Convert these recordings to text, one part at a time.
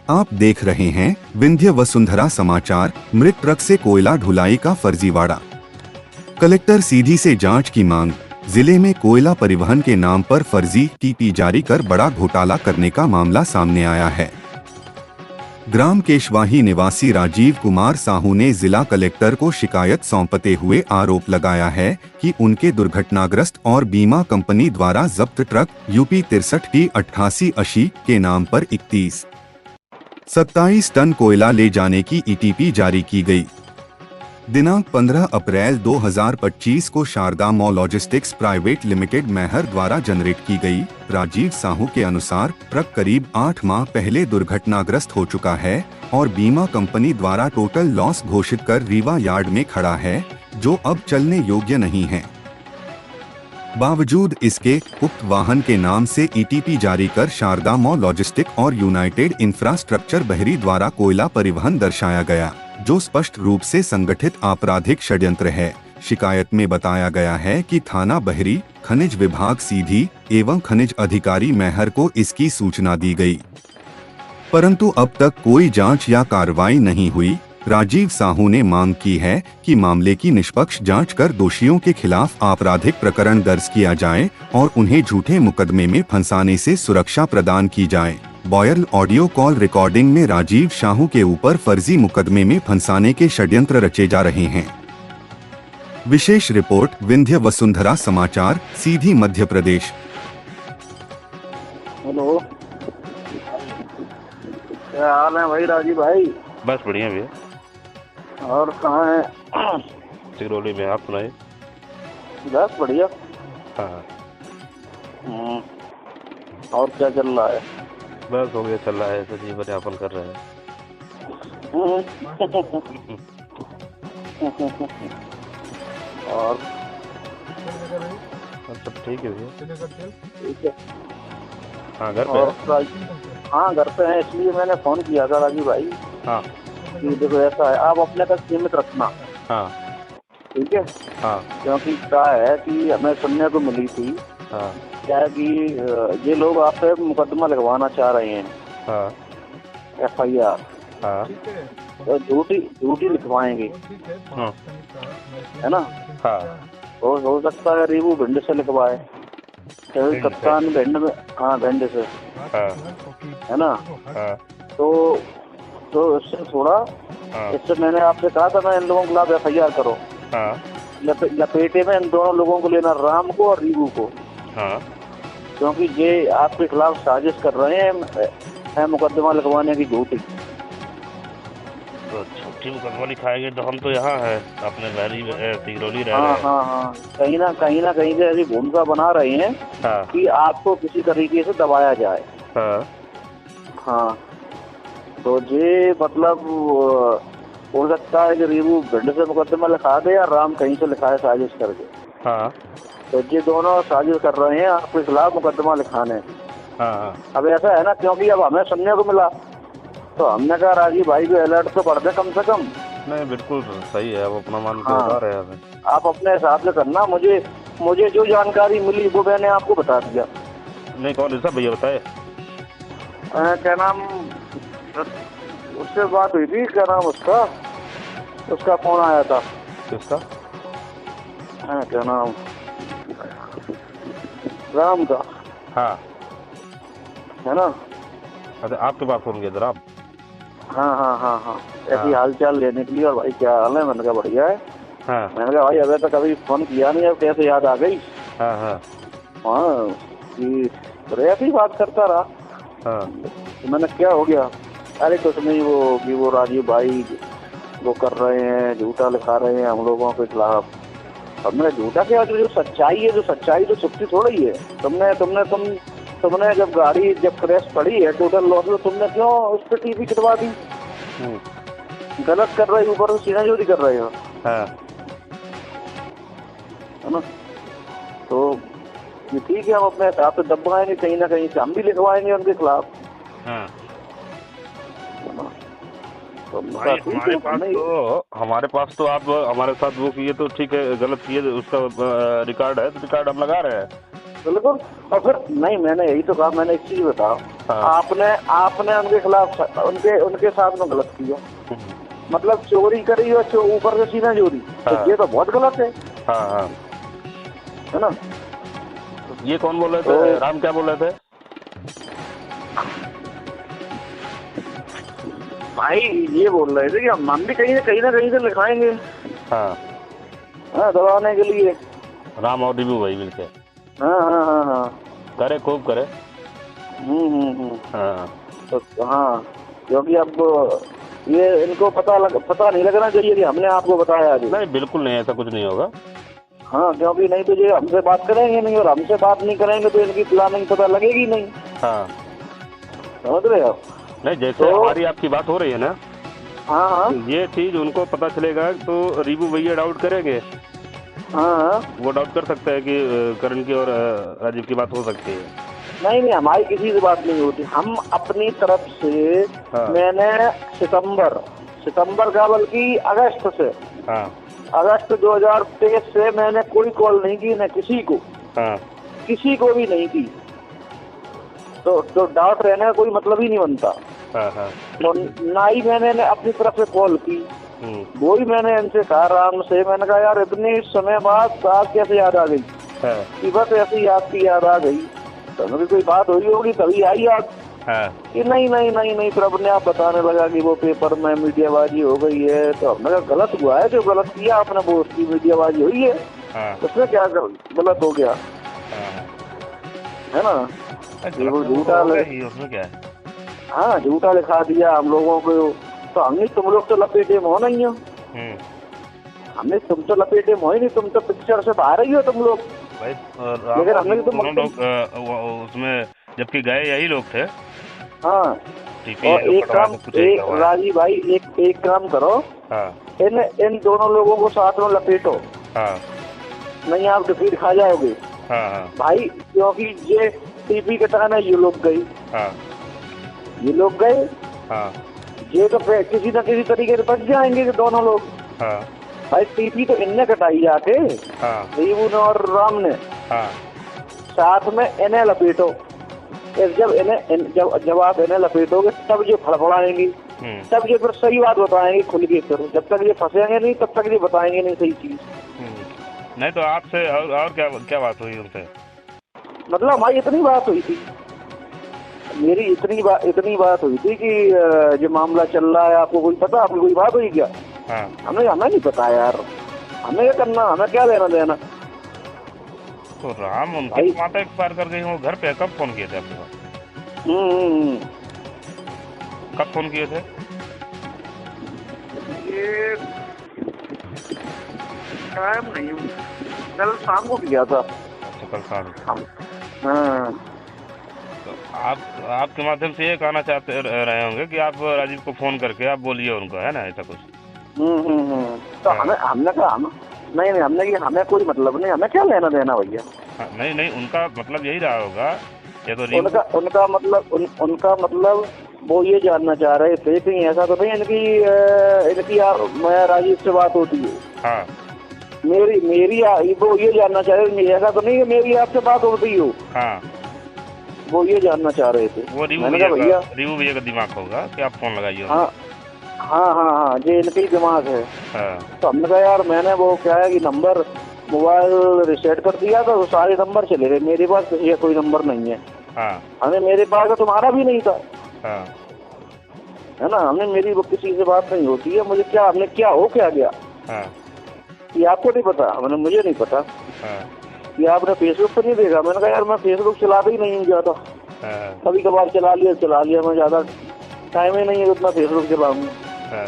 आप देख रहे हैं विंध्य वसुंधरा समाचार। मृत ट्रक से कोयला ढुलाई का फर्जीवाड़ा। कलेक्टर सीधी से जांच की मांग। जिले में कोयला परिवहन के नाम पर फर्जी टीपी जारी कर बड़ा घोटाला करने का मामला सामने आया है। ग्राम केशवाही निवासी राजीव कुमार साहू ने जिला कलेक्टर को शिकायत सौंपते हुए आरोप लगाया है कि उनके दुर्घटनाग्रस्त और बीमा कंपनी द्वारा जब्त ट्रक यूपी 63T8880 के नाम पर 27 टन कोयला ले जाने की ईटीपी जारी की गई। दिनांक 15 अप्रैल 2025 को Sharda mall logistics private limited Maihar द्वारा जनरेट की गई। राजीव साहू के अनुसार ट्रक करीब 8 माह पहले दुर्घटनाग्रस्त हो चुका है और बीमा कंपनी द्वारा टोटल लॉस घोषित कर रीवा यार्ड में खड़ा है, जो अब चलने योग्य नहीं है। बावजूद इसके उक्त वाहन के नाम से ईटीपी जारी कर शारदा मॉल लॉजिस्टिक और यूनाइटेड इंफ्रास्ट्रक्चर बहरी द्वारा कोयला परिवहन दर्शाया गया, जो स्पष्ट रूप से संगठित आपराधिक षड्यंत्र है। शिकायत में बताया गया है कि थाना बहरी, खनिज विभाग सीधी एवं खनिज अधिकारी मैहर को इसकी सूचना दी गई, परंतु अब तक कोई जांच या कार्रवाई नहीं हुई। राजीव साहू ने मांग की है कि मामले की निष्पक्ष जांच कर दोषियों के खिलाफ आपराधिक प्रकरण दर्ज किया जाए और उन्हें झूठे मुकदमे में फंसाने से सुरक्षा प्रदान की जाए। वायरल ऑडियो कॉल रिकॉर्डिंग में राजीव साहू के ऊपर फर्जी मुकदमे में फंसाने के षड्यंत्र रचे जा रहे हैं। विशेष रिपोर्ट विंध्य वसुंधरा समाचार, सीधी मध्य प्रदेश। हेलो, क्या हाल है भाई राजीव भाई? बस बढ़िया भैया। और कहाँ है? सिगरौली में। आप सुनाइए। बस बढ़िया। हाँ। और क्या चल रहा है? बस हो गया, चल रहा है, ऐसे जीवन यापन कर रहे हैं। और सब ठीक है भैया। ठीक है। हाँ, घर पे है। हाँ, घर पे है, इसलिए मैंने फोन किया था राजीव भाई। हाँ। कि देखो ऐसा है, आप अपने तक सीमित रखना। हाँ। ठीक है। हाँ। क्योंकि क्या है कि हमें सुनने को मिली थी। हाँ। क्या है कि ये लोग आप पे मुकदमा लगवाना चाह रहे हैं। हाँ। FIR। हाँ। तो झूठी लिखवाएंगे। हाँ। है ना? हाँ। हो सकता है रीवू भिंड से लिखवाए, क्योंकि कप्तान भिंड में। हाँ, भिंड से। हाँ। है ना? हाँ। तो इससे थोड़ा। हाँ। इससे मैंने आपसे कहा था मैं इन लोगों के खिलाफ FIR करो। हाँ। लपेटे में इन दोनों लोगों को लेना, राम को और रीवू को। हाँ। क्योंकि ये आपके खिलाफ साजिश कर रहे हैं मुकदमा लगवाने की झूठी। तो छुट्टी मुकदमा लिखाएंगे तो हम तो यहाँ है, अपने बहरी सिगरौली रह रहे हैं। हाँ, कहीं ना कहीं से ऐसी भूमिका बना रहे हैं। हाँ। कि आपको किसी तरीके से दबाया जाए। हाँ। तो ये मतलब हो सकता है कि रीवू भिंड से मुकदमा लिखा दे या राम कहीं से लिखाए साजिश करके। हाँ। तो ये दोनों साजिश कर रहे हैं आपके खिलाफ मुकदमा लिखाने। हाँ। अब ऐसा है ना, क्योंकि अब हमें सुनने को मिला तो हमने कहा राजीव भाई को अलर्ट तो कर दे कम से कम। नहीं, बिल्कुल सही है, अब अपना मान हाँ। बता रहे हैं। आप अपने हिसाब से करना। मुझे जो जानकारी मिली वो मैंने आपको बता दिया। नहीं, कौन ऐसा भैया बताए? क्या नाम, उससे बात हुई थी, क्या नाम उसका फोन आया था। किसका? क्या नाम, राम का। हाँ। है ना? अच्छा, आपके पास फोन किया था राम? हाँ। ऐसी हाल चाल लेने के लिए। और भाई क्या हाल है? मैंने कहा बढ़िया है। हाँ। मैंने कहा भाई अभी तक कभी फोन किया नहीं, अब कैसे याद आ गई? हाँ। कि तो ऐसी बात करता रहा। हाँ। तो मैंने क्या हो गया? अरे कुछ नहीं, वो राजीव भाई वो कर रहे हैं, झूठा लिखा रहे हैं हम लोगों के खिलाफ। अब मैंने झूठा क्या, जो सच्चाई तो छुपती थोड़ा ही है। तुमने जब गाड़ी क्रैश पड़ी है टोटल लॉस, तो तुमने क्यों उस पर टीपी कटवा दी? गलत कर रहे हो, ऊपर से सीनाजोरी कर रहे हो। हाँ। है ना? तो ये ठीक है, हम अपने हिसाब से दबाएंगे, कहीं ना कहीं से हम भी लिखवाएंगे उनके खिलाफ। हाँ। तो भाई हमारे पास तो आप हमारे साथ वो किए तो ठीक है, गलत किए उसका रिकॉर्ड है तो रिकॉर्ड हम लगा रहे हैं। बिल्कुल। और फिर नहीं, मैंने यही तो कहा, मैंने एक चीज बताओ, हाँ। आपने उनके खिलाफ उनके साथ में गलत किया, मतलब चोरी करी और ऊपर से सीना चोरी, तो हाँ। ये तो बहुत गलत है। हाँ हाँ। है ना? ये कौन बोल रहे थे? तो राम क्या बोल रहे थे? भाई ये बोल रहे थे कि हम भी कहीं ना कहीं से लिखाएंगे, हाँ, दबाने के लिए। राम और डिबू भाई मिलके। हाँ हाँ हाँ हाँ। करे, खूब करे। हाँ तो हाँ, क्योंकि अब ये इनको पता नहीं लगना चाहिए कि हमने आपको बताया आज। नहीं, बिल्कुल नहीं, ऐसा कुछ नहीं होगा। हाँ, क्योंकि नहीं तो ये हमसे बात करेंगे नहीं, और हमसे बात नहीं करेंगे तो इनकी प्लानिंग पता लगेगी नहीं। हाँ, समझ रहे हो? नहीं, जैसे तो हमारी आपकी बात हो रही है ना, हाँ हाँ तो ये चीज उनको पता चलेगा तो रीबू भैया डाउट करेंगे। हाँ हाँ। वो डाउट कर सकता है कि करण की और राजीव की बात हो सकती है। नहीं, हमारी किसी से बात नहीं होती। हम अपनी तरफ से हाँ। मैंने सितंबर का, बल्कि अगस्त से, हाँ अगस्त 2023 से मैंने कोई कॉल नहीं की, न किसी को, हाँ किसी को भी नहीं की। तो डाउट रहने का कोई मतलब ही नहीं बनता। हाँ हाँ। तो ना ही मैंने अपनी तरफ से कॉल की, वो ही मैंने इनसे कहा, राम से, मैंने कहा यार इतने समय बाद बात कैसे याद आ गई, हाँ कि बस ऐसी याद आ गई, तो मुझे कोई बात हुई होगी तभी आई याद। हाँ। कि नहीं, फिर अपने आप बताने लगा कि वो पेपर में मीडियाबाजी हो गई है। तो हमने कहा गलत हुआ है, जो गलत किया आपने वो उसकी मीडियाबाजी हुई है। हाँ। उसमें क्या गलत हो गया? हाँ। है ना? वो झूठा उसमें क्या है? हाँ, झूठा लिखा दिया हम लोगों को। तो हमने तुम लोग तो लपेटे में हो नहीं हो, हमने तुम तो लपेटे में हो ही नहीं, तुम तो पिक्चर से बाहर ही हो तुम लोग। भाई लेकिन हमने तो दोनों लोग उसमें जबकि गए यही लोग थे। हाँ, और एक राजीव भाई, एक काम करो, हाँ। इन दोनों लोगों को साथ में लपेटो। हाँ। नहीं आप डिफीट खा जाओगे। हाँ हाँ भाई, क्योंकि ये टीपी कटाना ये लोग गए, हाँ ये लोग गए, हाँ ये तो किसी न किसी तरीके से बच जाएंगे दोनों लोग। हाँ भाई टीपी तो इनने कटाई जाके, हाँ रीबू ने और राम ने, हाँ साथ में इन्हें लपेटो। जब आप इन्हें लपेटोगे तब ये फड़फड़ाएंगी, तब ये फिर सही बात बताएंगे खुल के। फिर जब तक ये फंसेंगे नहीं तब तक ये बताएंगे नहीं सही चीज। नहीं तो आपसे और क्या बात हुई उनसे? मतलब हमारी इतनी बात हुई थी, मेरी इतनी बात हुई थी कि जो मामला चल रहा है, आपको कोई पता, आपको कोई बात हुई क्या? हाँ। हमें नहीं पता यार, हमें क्या करना, हमें क्या लेना देना। तो राम उनकी माता एक्सपायर कर गई, वो घर पे कब फोन किए थे आपके पास? कब फोन किए थे? ये टाइम नहीं, कल शाम को किया था। अच्छा, कल शाम। हाँ। तो आपके माध्यम से ये कहना चाहते रहे होंगे कि आप राजीव को फोन करके आप बोलिए उनको, है ना, ऐसा कुछ? तो हमने कहा नहीं, हमने कि हमें कोई मतलब नहीं, हमें क्या लेना देना भैया। नहीं, उनका मतलब यही रहा होगा, ये तो उनका मतलब वो ये जानना चाह रहे थे कि ऐसा तो नहीं इनकी मैं राजीव से बात होती है। हाँ। मेरी वो ये जानना चाह रहे, ऐसा तो नहीं है मेरी आपसे बात होती हो। हाँ। वो ये जानना चाह रहे थे। वो रीबू भैया का दिमाग होगा कि आप फोन लगाइए। हाँ, ये इनका ही दिमाग है। हाँ। तो हमने कहा यार, मैंने वो क्या है कि नंबर मोबाइल रिसेट कर दिया था, तो सारे नंबर चले गए, मेरे पास ये कोई नंबर नहीं है। हाँ। हमें मेरे पास तो तुम्हारा भी नहीं था। हाँ। है ना? हमने मेरी वो किसी से बात नहीं होती है, मुझे क्या, हमने क्या हो क्या गया। हाँ। ये आपको नहीं पता, मुझे नहीं पता। हाँ। ये आपने फेसबुक पर नहीं देखा? मैंने कहा यार मैं फेसबुक चलाता ही नहीं हूँ ज्यादा। हाँ। कभी कभार चला लिया, मैं ज्यादा टाइम ही नहीं है उतना फेसबुक चलाऊंगा। हाँ।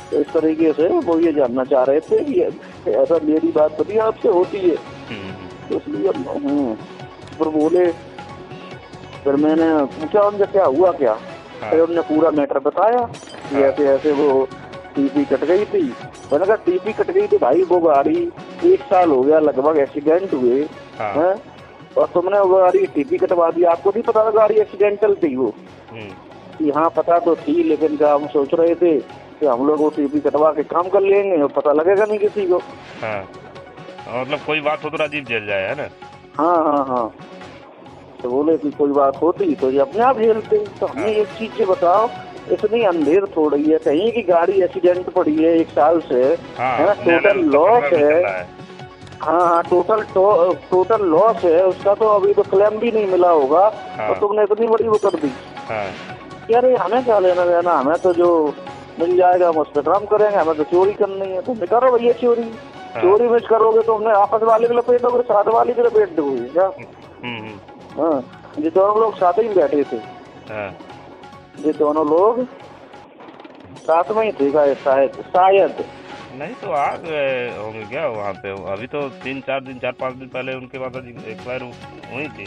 तो इस तरीके से वो ये जानना चाह रहे थे कि ऐसा मेरी बात पति आपसे होती है, तो इसलिए फिर बोले। फिर मैंने पूछा उनसे क्या हुआ क्या। फिर उन्होंने पूरा मैटर बताया कि ऐसे ऐसे वो टीपी कट गई थी। मैंने कहा टीपी कट गई थी भाई, वो गाड़ी 1 साल हो गया लगभग एक्सीडेंट हुए हैं, और तुमने वो गाड़ी टीपी कटवा दी। आपको नहीं पता था गाड़ी एक्सीडेंटल थी वो? कि हाँ पता तो थी, लेकिन क्या हम सोच रहे थे कि हम लोग वो टीपी कटवा के काम कर लेंगे और पता लगेगा नहीं किसी को। हाँ। मतलब कोई बात हो तो राजीव जेल जाए, है ना? हाँ। तो बोले कि कोई बात होती तो ये अपने आप झेलते। तो हमें एक चीज ये बताओ, इतनी अंधेर थोड़ी है, कहीं की गाड़ी एक्सीडेंट पड़ी है 1 साल से, है ना, टोटल लॉस है। हाँ, टोटल लॉस है उसका, तो अभी तो क्लेम भी नहीं मिला होगा। और तुमने इतनी बड़ी वो कर दी। यार हमें क्या लेना देना, हमें तो जो मिल जाएगा हम उस पर काम करेंगे, हमें तो चोरी करनी है। तुम करो भैया चोरी में करोगे तो हमने आपस वाले के लपेट दोगे, साथ वाले के लपेट दोगे क्या? हाँ, ये दोनों लोग साथ ही बैठे थे। ये दोनों लोग साथ में ही थे शायद नहीं तो आ गए होंगे क्या वहाँ पे? अभी तो 4-5 दिन पहले उनके माता जी एक्सपायर हुई थी।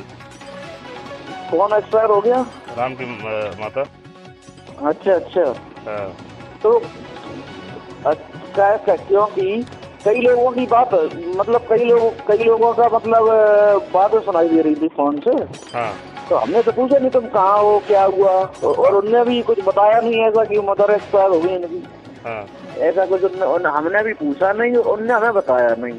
कौन एक्सपायर हो गया? राम की माता। अच्छा। तो क्योंकि कई लोगों की बात, मतलब कई लोगों का मतलब बात सुनाई दे रही थी फोन से। तो हमने तो पूछा नहीं तुम कहाँ हो, क्या हुआ, और उनने भी कुछ बताया नहीं ऐसा कि मदर एक्सपायर हो गई इनकी। ऐसा कुछ हमने भी पूछा नहीं, उनने हमें बताया नहीं।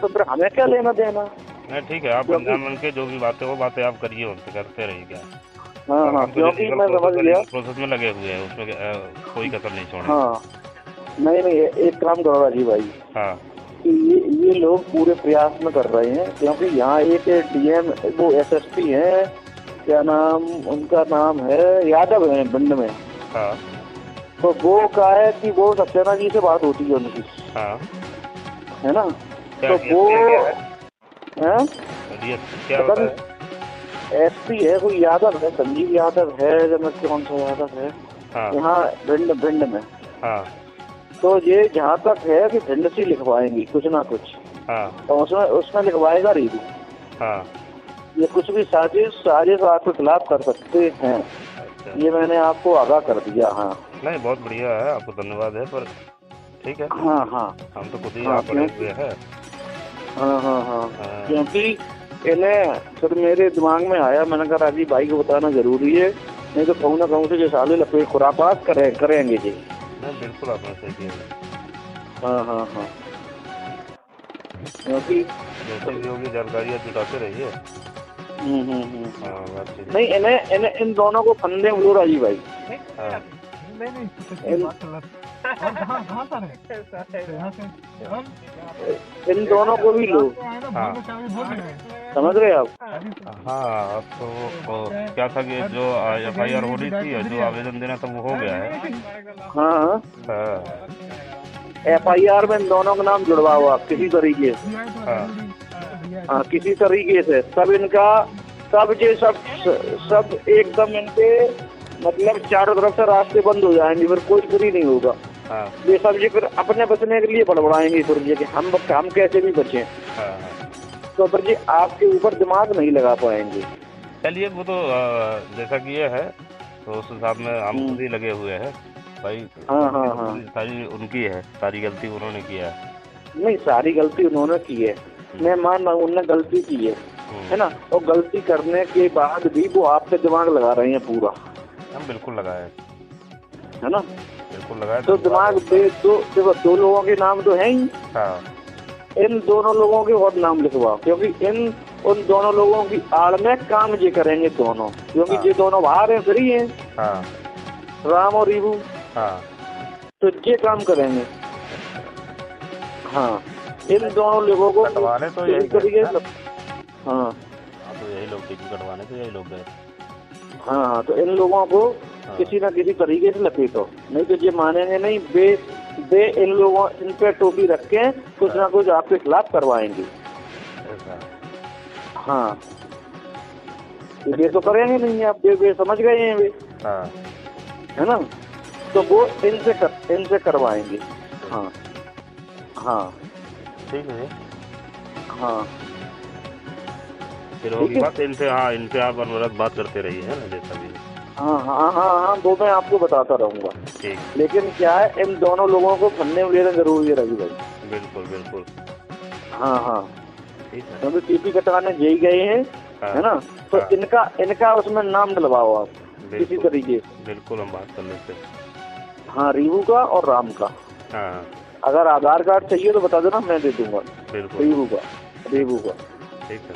तो फिर हमें क्या लेना देना? नहीं ठीक है, आप अनजान बन के जो भी बातें वो बातें आप करिए, उनसे करते रहिए क्या। हाँ, क्योंकि मैं समझ गया प्रोसेस में लगे हुए हैं, उसमें कोई कसर नहीं छोड़े। हाँ, नहीं एक काम करो राजीव भाई। हाँ, कि ये लोग पूरे प्रयास में कर रहे हैं, क्योंकि यहाँ एक डीएम वो एसएसपी है, क्या नाम उनका नाम है, यादव है भिंड में। हाँ, तो वो क्या है कि वो सक्सेना जी से बात होती है उनकी। हाँ, है ना, तो वो एसपी है कोई यादव है, संजीव यादव है, कौन सा यादव है यहाँ भिंड में। तो ये जहाँ तक है कि भिंड से लिखवाएंगी कुछ ना कुछ। तो उसमें लिखवाएगा रीडू। ये कुछ भी साजिश आपके खिलाफ कर सकते हैं। ये मैंने आपको आगाह कर दिया। हाँ, नहीं बहुत बढ़िया है, आपको धन्यवाद है, पर ठीक है। हाँ, हम तो खुद ही यहाँ पड़े हुए हैं। हाँ, क्योंकि इन्हें फिर मेरे दिमाग में आया, मैंने कहा राजीव भाई को बताना जरूरी है, नहीं तो कहूँ ना कहूँ से जो साले लपेट खुरापात करेंगे जी। नहीं बिल्कुल आपने सही किया। हाँ, क्योंकि जैसे भी होगी जानकारियाँ जुटाते रहिए। नहीं इन्हें इन दोनों को फंदे उड़ो राजीव भाई। इन दोनों को भी लो, समझ रहे आप? हाँ, तो क्या था कि जो FIR हो रही थी, जो आवेदन देना था वो हो गया है। हाँ, FIR में इन दोनों का नाम जुड़वाओ आप किसी तरीके से। हाँ, किसी तरीके से सब एकदम इनके मतलब चारों तरफ से रास्ते बंद हो जाएंगे, फिर कोई फ्री नहीं होगा। ये सब जी फिर अपने बचने के लिए बड़बड़ाएंगे फिर ये कि हम कैसे भी बचें। तो फिर जी आपके ऊपर दिमाग नहीं लगा पाएंगे। चलिए वो तो जैसा कि ये है तो उस हिसाब में हम खुद ही लगे हुए हैं भाई। हाँ, सारी उनकी है, सारी गलती उन्होंने किया है। नहीं सारी गलती उन्होंने की है, मैं मान रहा हूँ उन्होंने गलती की है ना, और गलती करने के बाद भी वो आप पे दिमाग लगा रहे हैं पूरा। हम बिल्कुल लगाए है ना, बिल्कुल लगाए। तो दिमाग दो लोगों के नाम तो है ही। इन दोनों लोगों के और नाम लिखवाओ, क्योंकि उन दोनों लोगों की आड़ में काम ये करेंगे दोनों, क्योंकि ये दोनों बाहर हैं, फ्री हैं, राम और रीबू। तो ये काम करेंगे। हाँ, इन दोनों लोगों को तो यही करिए। हाँ, तो यही लोग टिकट कटवाने तो यही लोग गए। हाँ, तो इन लोगों को किसी न किसी तरीके से लपेटो, नहीं तो ये मानेंगे नहीं। बे इन पे टोपी रख के कुछ ना कुछ आपके खिलाफ करवाएंगे। हाँ, ये तो करेंगे नहीं, आप वे समझ गए हैं वे। है ना, तो वो इनसे करवाएंगे। हाँ, ठीक है। हाँ, फिर होगी बात इनसे। हाँ, इनसे आप अनवरत बात करते रहिए, है ना, जैसा भी। हाँ, वो मैं आपको बताता रहूंगा। ठीक। लेकिन क्या है, इन दोनों लोगों को फंदे में लेना जरूरी है रवि भाई। बिल्कुल। हाँ, ठीक है, क्योंकि टीपी कटवाने जे गए हैं। है ना, तो इनका उसमें नाम डलवाओ आप किसी तरीके से। बिल्कुल, हम बात कर लेते हैं। हाँ, रीबू का और राम का। अगर आधार कार्ड चाहिए तो बता देना, मैं दे दूंगा। बिल्कुल, रीबू का। ठीक है।